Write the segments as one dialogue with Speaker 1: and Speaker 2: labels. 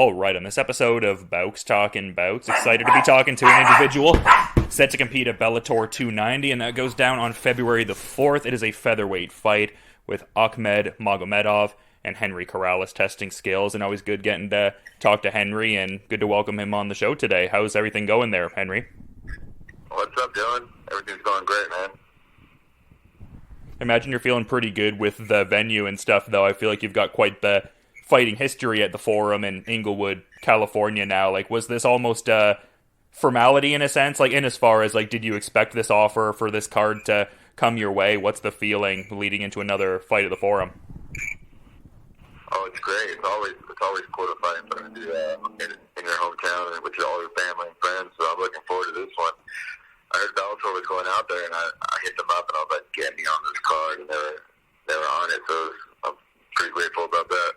Speaker 1: All right, on this episode of Bowks Talking Bouts, excited to be talking to an individual set to compete at Bellator 290, and that goes down on February the 4th. It is a featherweight fight with Akhmed Magomedov and Henry Corrales testing skills, and always good getting to talk to Henry, and good to welcome him on the show today. How's everything going there, Henry?
Speaker 2: What's up, Dylan? Everything's going great, man.
Speaker 1: I imagine you're feeling pretty good with the venue and stuff, though. I feel like you've got quite the fighting history at the Forum in Inglewood, California now. Like, was this almost a formality in a sense? Like, in as far as, like, did you expect this offer for this card to come your way? What's the feeling leading into another fight at the Forum?
Speaker 2: Oh, it's great. It's always cool to fight in your hometown and with all your family and friends, so I'm looking forward to this one. I heard Bellator was going out there, and I hit them up, and I was like, get me on this card, and they were on it, so I'm pretty grateful about that.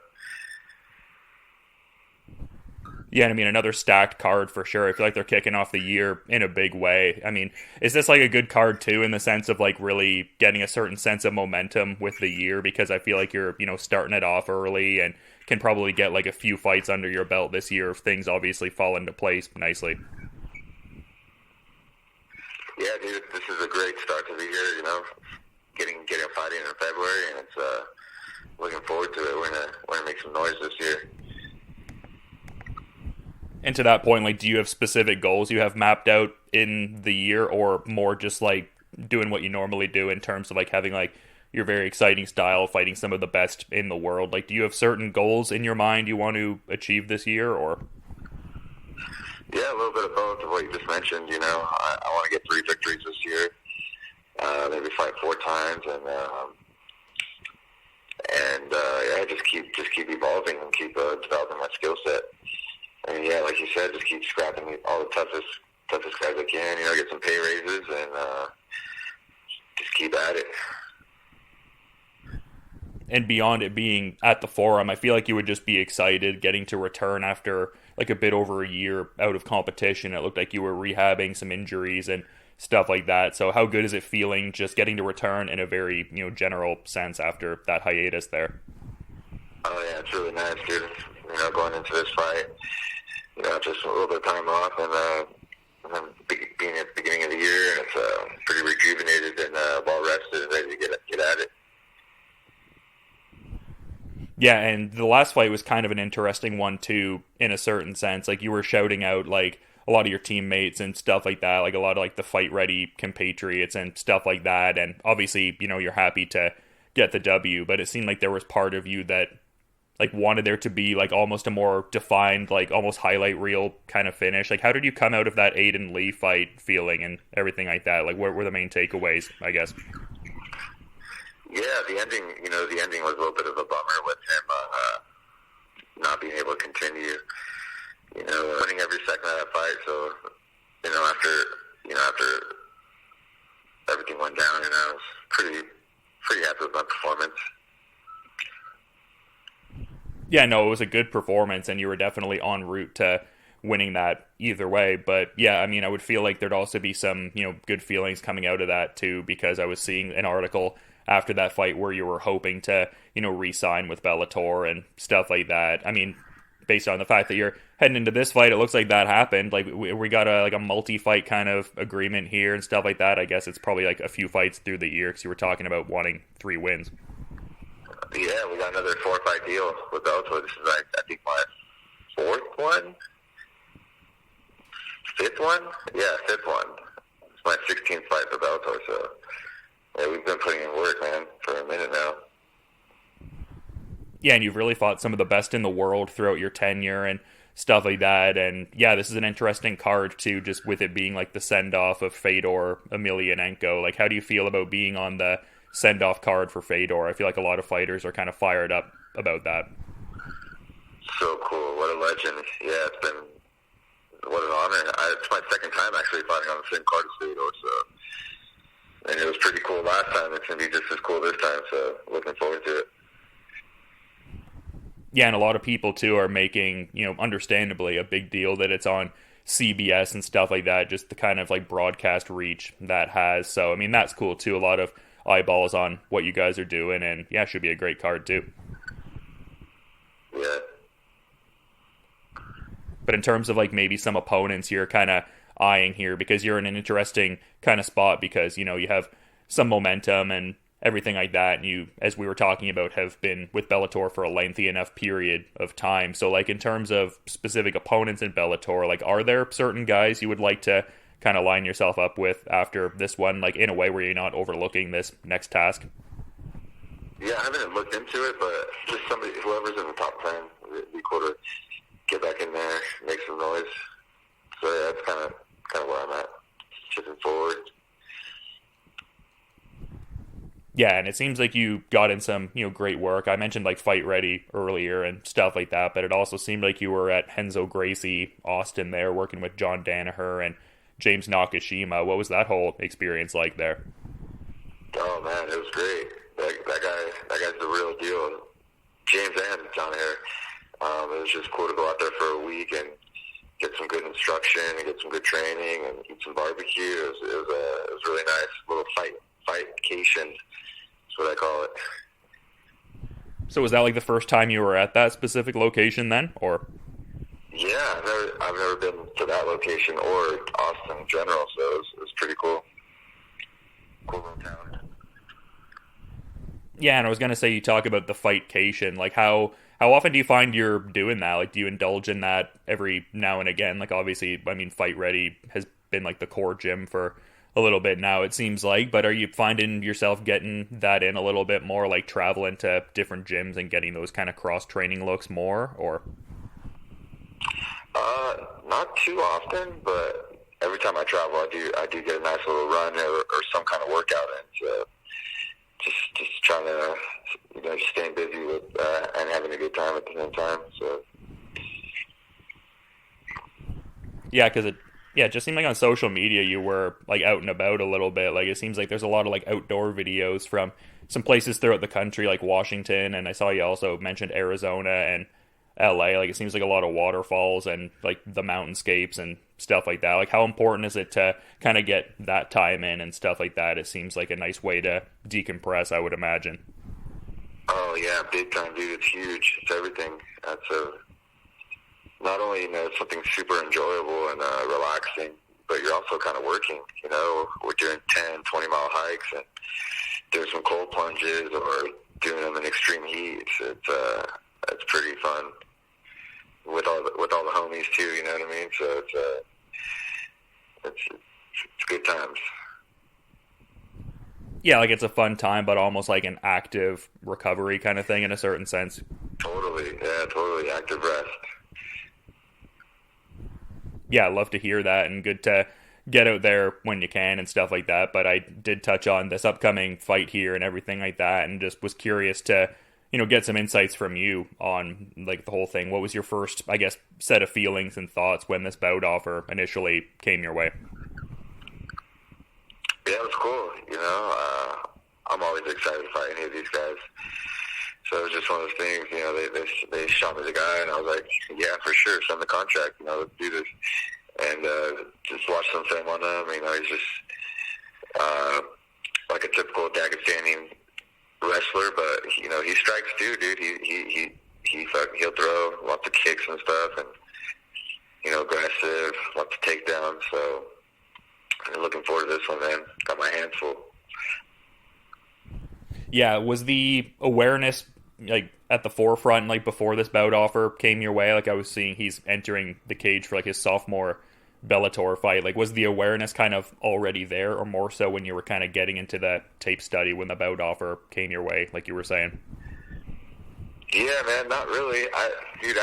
Speaker 1: Yeah, I mean, another stacked card for sure. I feel like they're kicking off the year in a big way. I mean, is this like a good card too, in the sense of like really getting a certain sense of momentum with the year? Because I feel like you're, starting it off early and can probably get like a few fights under your belt this year if things obviously fall into place nicely.
Speaker 2: Yeah, dude, this is a great start to the year, getting fighting in February, and it's looking forward to it. We're gonna make some noise this year.
Speaker 1: And to that point, like, do you have specific goals you have mapped out in the year, or more just like doing what you normally do in terms of like having like your very exciting style, fighting some of the best in the world? Like, do you have certain goals in your mind you want to achieve this year, or?
Speaker 2: Yeah, a little bit of both of what you just mentioned. I want to get 3 victories this year, maybe fight 4 times, and just keep evolving and keep developing my skill set. And yeah, like you said, just keep scrapping all the toughest guys I can. Get some pay raises and just keep at it.
Speaker 1: And beyond it being at the Forum, I feel like you would just be excited getting to return after like a bit over a year out of competition. It looked like you were rehabbing some injuries and stuff like that. So how good is it feeling just getting to return in a very, general sense after that hiatus there?
Speaker 2: Oh yeah, it's really nice, dude. Going into this fight, just a little bit of time off, and then being at the beginning of the year, and it's pretty rejuvenated and well rested and ready to get at it.
Speaker 1: Yeah, and the last fight was kind of an interesting one too, in a certain sense. Like, you were shouting out like a lot of your teammates and stuff like that, like a lot of like the fight ready compatriots and stuff like that. And obviously, you're happy to get the W, but it seemed like there was part of you that like wanted there to be like almost a more defined, like almost highlight reel kind of finish. Like, how did you come out of that Aiden Lee fight feeling and everything like that? Like, what were the main takeaways, I guess?
Speaker 2: Yeah, the ending was a little bit of a bummer with him not being able to continue, winning every second of that fight. So, after everything went down, I was pretty happy with my performance.
Speaker 1: Yeah, no, it was a good performance, and you were definitely en route to winning that either way. But yeah, I mean, I would feel like there'd also be some, good feelings coming out of that too, because I was seeing an article after that fight where you were hoping to, re-sign with Bellator and stuff like that. I mean, based on the fact that you're heading into this fight, it looks like that happened. Like, we got a multi-fight kind of agreement here and stuff like that. I guess it's probably like a few fights through the year, because you were talking about wanting 3 wins.
Speaker 2: Yeah, we got another 4-fight deal with Bellator. This is I think my 4th one? 5th one? Yeah, 5th one. It's my 16th fight for Bellator, so yeah, we've been putting in work, man, for a minute now.
Speaker 1: Yeah, and you've really fought some of the best in the world throughout your tenure and stuff like that. And yeah, this is an interesting card too, just with it being like the send-off of Fedor Emelianenko. Like, how do you feel about being on the send-off card for Fedor? I feel like a lot of fighters are kind of fired up about that.
Speaker 2: So cool. What a legend. Yeah, what an honor. It's my 2nd time actually fighting on the same card as Fedor, and it was pretty cool last time. It's going to be just as cool this time, so looking forward to it.
Speaker 1: Yeah, and a lot of people too are making, understandably a big deal that it's on CBS and stuff like that, just the kind of like broadcast reach that has. So, I mean, that's cool too. A lot of eyeballs on what you guys are doing, and yeah, should be a great card too.
Speaker 2: Yeah.
Speaker 1: But in terms of like maybe some opponents you're kind of eyeing here, because you're in an interesting kind of spot, because you know you have some momentum and everything like that, and you, as we were talking about, have been with Bellator for a lengthy enough period of time. So like in terms of specific opponents in Bellator, like are there certain guys you would like to kind of line yourself up with after this one, like in a way where you're not overlooking this next task?
Speaker 2: Yeah, I haven't looked into it, but just somebody, whoever's in the top 10, it'd be cool to get back in there, make some noise. So yeah, that's kind of where I'm at, chipping forward.
Speaker 1: Yeah, and it seems like you got in some, great work. I mentioned like Fight Ready earlier and stuff like that, but it also seemed like you were at Renzo Gracie Austin there, working with John Danaher and James Nakashima. What was that whole experience like there?
Speaker 2: Oh man, it was great. That guy's the real deal. James and John here. It was just cool to go out there for a week and get some good instruction and get some good training and eat some barbecue. It was really nice. A little fightcation. That's what I call it.
Speaker 1: So was that like the first time you were at that specific location then, or?
Speaker 2: Yeah, I've never been to that location or Austin in general, so it was pretty cool. Cool little town.
Speaker 1: Yeah, and I was gonna say, you talk about the fightcation. Like how often do you find you're doing that? Like, do you indulge in that every now and again? Like, obviously, I mean, Fight Ready has been like the core gym for a little bit now, it seems like. But are you finding yourself getting that in a little bit more, like traveling to different gyms and getting those kind of cross training looks more, or?
Speaker 2: Not too often, but every time I travel, I do get a nice little run or some kind of workout in. So just trying to, just staying busy with and having a good time at the same time. So
Speaker 1: yeah, because it just seemed like on social media you were like out and about a little bit. Like it seems like there's a lot of like outdoor videos from some places throughout the country, like Washington, and I saw you also mentioned Arizona and LA. Like it seems like a lot of waterfalls and like the mountainscapes and stuff like that. Like how important is it to kind of get that time in and stuff like that? It seems like a nice way to decompress, I would imagine.
Speaker 2: Oh yeah, big time, dude. It's huge. It's everything. Not only it's something super enjoyable and relaxing, but you're also kind of working. We're doing 10, 20-mile hikes and doing some cold plunges or doing them in extreme heat. It's pretty fun with all the homies too. You know what I mean? So it's good times.
Speaker 1: Yeah, like it's a fun time, but almost like an active recovery kind of thing in a certain sense.
Speaker 2: Totally, yeah, totally active rest.
Speaker 1: Yeah, I love to hear that, and good to get out there when you can and stuff like that. But I did touch on this upcoming fight here and everything like that, and just was curious to get some insights from you on like the whole thing. What was your first, I guess, set of feelings and thoughts when this bout offer initially came your way?
Speaker 2: Yeah, it was cool. I'm always excited to fight any of these guys. So it was just one of those things. They shot me the guy, and I was like, yeah, for sure, send the contract. Let's do this. And just watch some film on him. He's just like a typical Dagestani wrestler, but he strikes too, dude. He'll throw lots of kicks and stuff, and aggressive, lots of takedowns. So I'm looking forward to this one, man. Got my hands full.
Speaker 1: Yeah, was the awareness like at the forefront like before this bout offer came your way? Like I was seeing he's entering the cage for like his sophomore Bellator fight. Like was the awareness kind of already there, or more so when you were kind of getting into that tape study when the bout offer came your way, like you were saying?
Speaker 2: Yeah, man, not really. I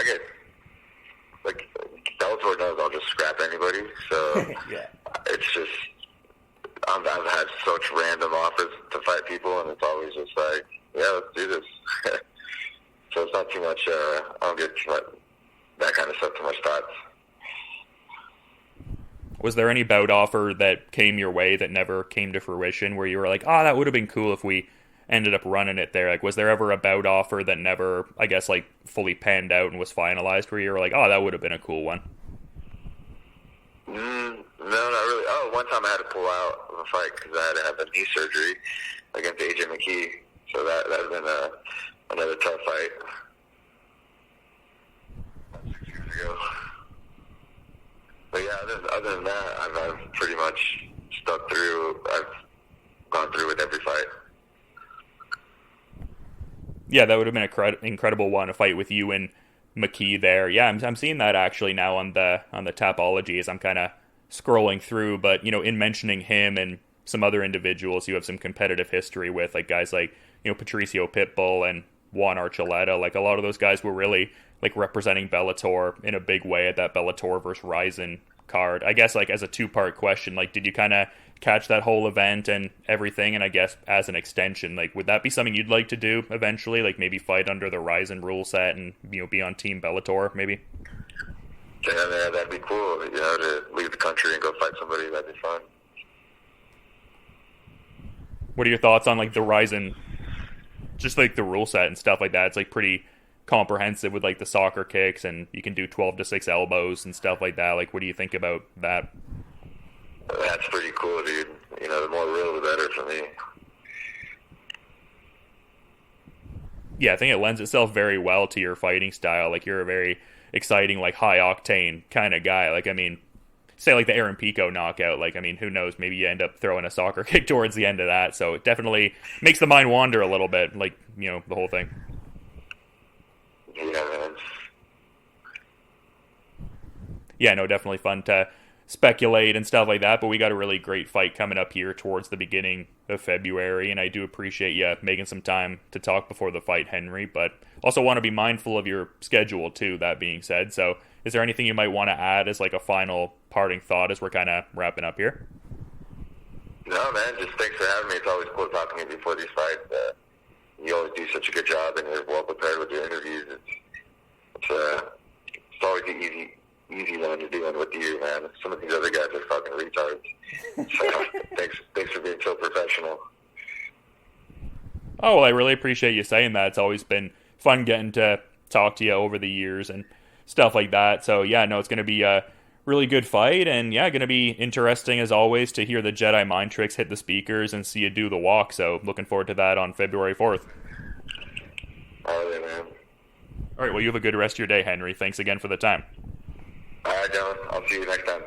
Speaker 2: get like Bellator knows I'll just scrap anybody. So
Speaker 1: yeah,
Speaker 2: it's just I've had such random offers to fight people, and it's always just like, yeah, let's do this. So it's not too much. I don't get too much that kind of stuff too much thoughts.
Speaker 1: Was there any bout offer that came your way that never came to fruition, where you were like, oh, that would have been cool if we ended up running it there? Like, was there ever a bout offer that never, I guess, like fully panned out and was finalized, where you were like, oh, that would have been a cool one?
Speaker 2: No, not really. Oh, one time I had to pull out of a fight because I had to have a knee surgery against AJ McKee. So that has been another tough fight. 6 years ago. other than that, I've pretty much stuck through. I've gone through with every fight.
Speaker 1: Yeah, that would have been an incredible one, a fight with you and McKee there. Yeah, I'm seeing that actually now on the Tapology as I'm kind of scrolling through. But, you know, in mentioning him and some other individuals you have some competitive history with, like guys like, you know, Patricio Pitbull and Juan Archuleta, like a lot of those guys were really like representing Bellator in a big way at that Bellator versus Ryzen card. I guess like as a two-part question, like did you kind of catch that whole event and everything? And I guess as an extension, like would that be something you'd like to do eventually, like maybe fight under the Ryzen rule set and, you know, be on Team Bellator maybe?
Speaker 2: Yeah, man, that'd be cool, you know, to leave the country and go fight somebody. That'd be fun.
Speaker 1: What are your thoughts on like the Ryzen, just like the rule set and stuff like that? It's like pretty comprehensive with like the soccer kicks, and you can do 12-6 elbows and stuff like that. Like what do you think about that?
Speaker 2: That's pretty cool, dude. You know, the more real the better for me.
Speaker 1: Yeah, I think it lends itself very well to your fighting style. Like you're a very exciting, like high octane kind of guy. Like I mean, say like the Aaron Pico knockout, like I mean, who knows, maybe you end up throwing a soccer kick towards the end of that. So it definitely makes the mind wander a little bit, like, you know, the whole thing.
Speaker 2: Yeah, man.
Speaker 1: Yeah, no, definitely fun to speculate and stuff like that, but we got a really great fight coming up here towards the beginning of February, and I do appreciate you making some time to talk before the fight, Henry, but also want to be mindful of your schedule too, that being said. So is there anything you might want to add as like a final parting thought as we're kind of wrapping up here?
Speaker 2: No, man, just thanks for having me. It's always cool talking to you before these fights. You always do such a good job, and you're well prepared with your interviews. It's always an easy one to do one with you, man. Some of these other guys are fucking retards. So thanks for being so professional.
Speaker 1: Oh, well, I really appreciate you saying that. It's always been fun getting to talk to you over the years and stuff like that. So yeah, no, it's going to be a really good fight, and yeah, going to be interesting as always to hear the Jedi mind tricks hit the speakers and see you do the walk. So looking forward to that on February 4th.
Speaker 2: All right, man.
Speaker 1: All right, well, you have a good rest of your day, Henry. Thanks again for the time.
Speaker 2: All right, Dylan. I'll see you next time.